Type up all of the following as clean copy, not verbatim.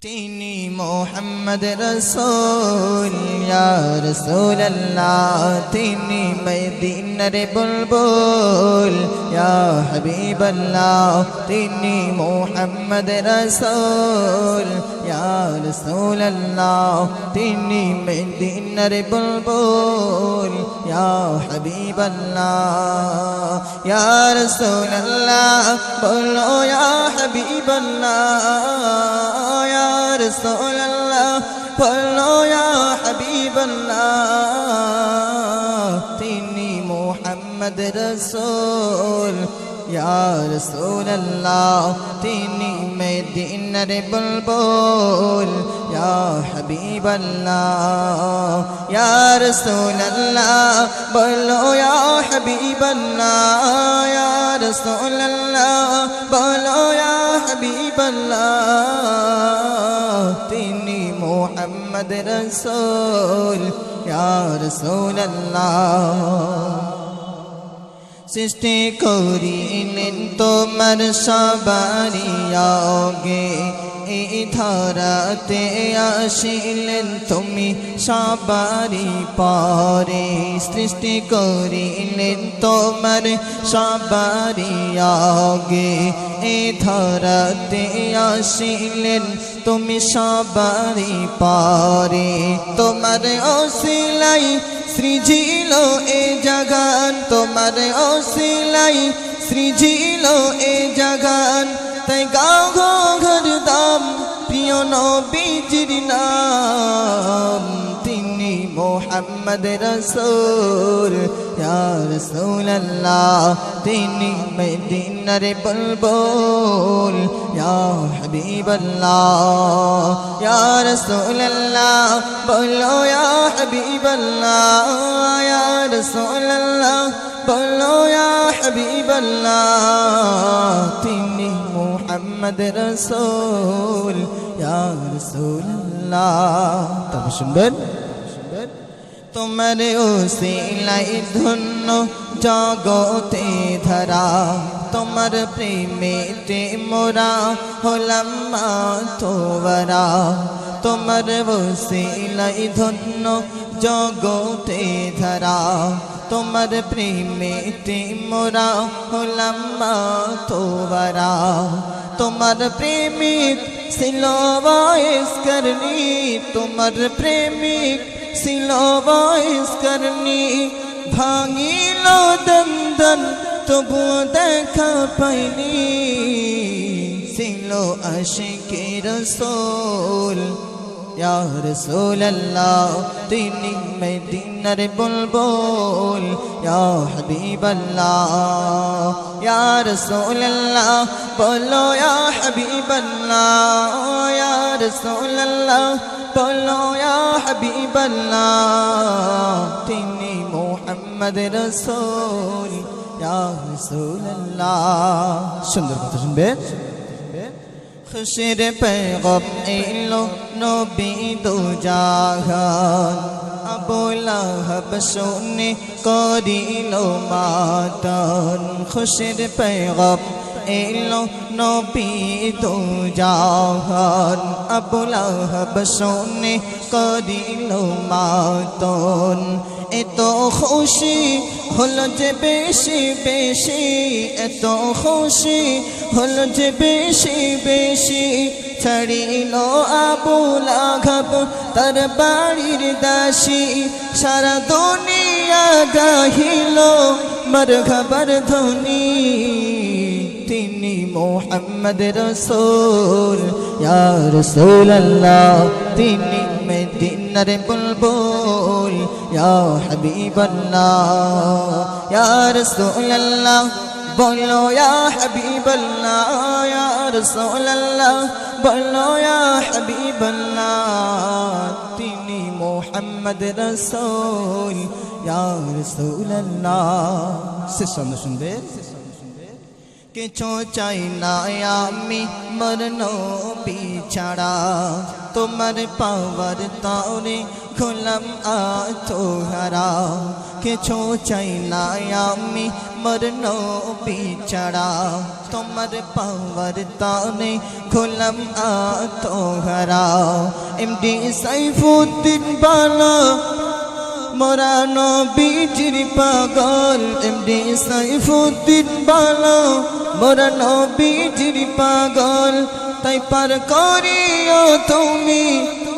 তিনি মোহাম্মদ রসূল ইয়া রাসূলুল্লাহ তিনি মদিনার বুলবুল ইয়া হাবিবাল্লাহ তিনি মোহাম্মদ রসূল ইয়া রাসূলুল্লাহ তিনি মদিনার বুলবুল ইয়া হাবিবাল্লাহ ইয়া রাসূলুল্লাহ বলো ইয়া হাবিবাল্লাহ رسول الله বলো ইয়া হাবিবাল্লাহ তিনি মুহাম্মদ রাসূল ইয়া রাসূলুল্লাহ তিনি মদিনার বুলবুল ইয়া হাবিবাল্লাহ ইয়া রাসূলুল্লাহ বলো ইয়া হাবিবাল্লাহ ইয়া রাসূলুল্লাহ বলো ইয়া হাবিবাল্লাহ তিনি মুহাম্মদ রাসূল ইয়া রাসূলুল্লাহ সৃষ্টি করিলেন তোমার সবারি আগে এই ধরাতে আসিলেন তুমি সবারি পরে সৃষ্টি করিলেন তোমার সবারি আগে এই ধরাতে আসিলেন তুমি সবারি পরে তোমার ওসিলাই সৃজিল এ জগৎ তোমার ওসিলাই সৃজিল এ জগৎ তাই গাও গো ঘরদাম প্রিয় নবীজির নাম তিনি মুহাম্মদ রাসূল ইয়া রাসূলুল্লাহ তিনি মদিনার বুলবুল ইয়া হাবিবাল্লাহ ইয়া রাসূলুল্লাহ বলো ইয়া হাবিবাল্লাহ ইয়া রাসূলুল্লাহ বলো ইয়া হাবিবাল্লাহ তিনি মুহাম্মদ রাসূল ইয়া রাসূলুল্লাহ তবে শুনবেন তোমার ওসিলাই ধন্য জগতে ধরা তোমার প্রেমেতে মোরা হলাম মাতোয়ারা তোমার ওসিলাই ধন্য জগতে ধরা তোমার প্রেমেতে মোরা হলাম মাতোয়ারা তোমার প্রেমিক ছিল বয়স করনি তোমার প্রেমিক ছিল বয়স করনি ভাঙিল দন্দন তবু দেখা পাইনি ছিল আশিকে রাসূল ইয়া রাসূলুল্লাহ তিনি মদিনার বুলবুল ইয়া হাবিবাল্লাহ ইয়া রাসূলুল্লাহ বলো ইয়া হাবিবাল্লাহ ইয়া রাসূলুল্লাহ বলো ইয়া হাবিবাল্লাহ তিনি মুহাম্মদ রাসূল ইয়া রাসূলুল্লাহ সুন্দর কথা শুনবেন খুশির পেগম এলো নবী দু জাহান আবু লাহাব শুনে করিল মাতান খুশির পেগম এলো নবী দু জাহান আবু লাহাব শুনে করিল মাতান এত খুশি হলো যে বেশি বেশি এত খুশি হলো যে বেশি বেশি ছাড়িল আবু লাহাব তার বাড়ির দাসী সারা দুনিয়া গাহিল মারহাবার ধ্বনি তিনি মুহাম্মদ রাসূল ইয়া রাসূলুল্লাহ তিনি মদিনার বুলবুল ইয়া হাবিবাল্লাহ ইয়া রাসূলুল্লাহ বলো ইয়া হাবিবাল্লাহ ইয়া রাসূলুল্লাহ বলো ইয়া হাবিবাল্লাহ তিনি মুহাম্মদ রাসূল ইয়া রাসূলুল্লাহ শেষ শুনবে কিছু চাই না আমি মোর নবী ছাড়া তোমার পাওয়ার তরে গোলাম আত্মহারা কিছু চাই না আমি মোর নবী ছাড়া তোমার পাওয়ার তরে গোলাম আত্মহারা এমডি সাইফুদ্দিন বালা মোরা নবীজির পাগল এমডি সাইফুদ্দিন বালা মোরা নবীজির পাগল তাই পার করিও তুমি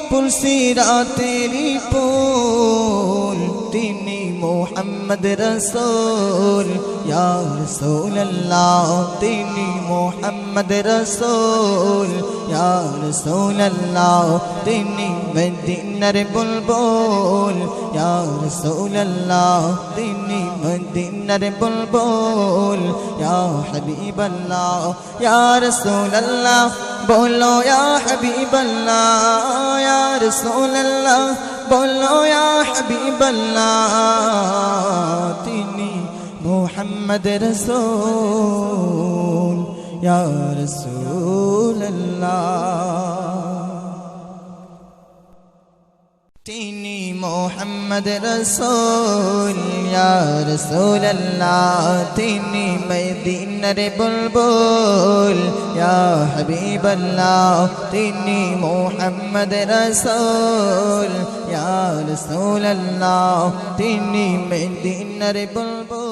পুলসিরাতেরি পুল তিনি মুহাম্মদ রসূল ইয়া রাসূলুল্লাহ তিনি মুহাম্মদ রসূল ইয়া রাসূলুল্লাহ তিনি মদিনার বুলবুল ইয়া রাসূলুল্লাহ তিনি মদিনার বুলবুল ইয়া হাবিবাল্লাহ ইয়া রাসূলুল্লাহ बोलो या हबीब अल्लाह या रसूल अल्लाह बोलो या हबीब अल्लाह तिनी मुहम्मद रसूल या रसूल अल्लाह तिनी मुहम्मद रसूल या रसूल अल्लाह तिनी मदीनार बुलबुल या हबीब अल्लाह तिनी मुहम्मद रसूल या रसूल अल्लाह तिनी मदीनार बुलबुल।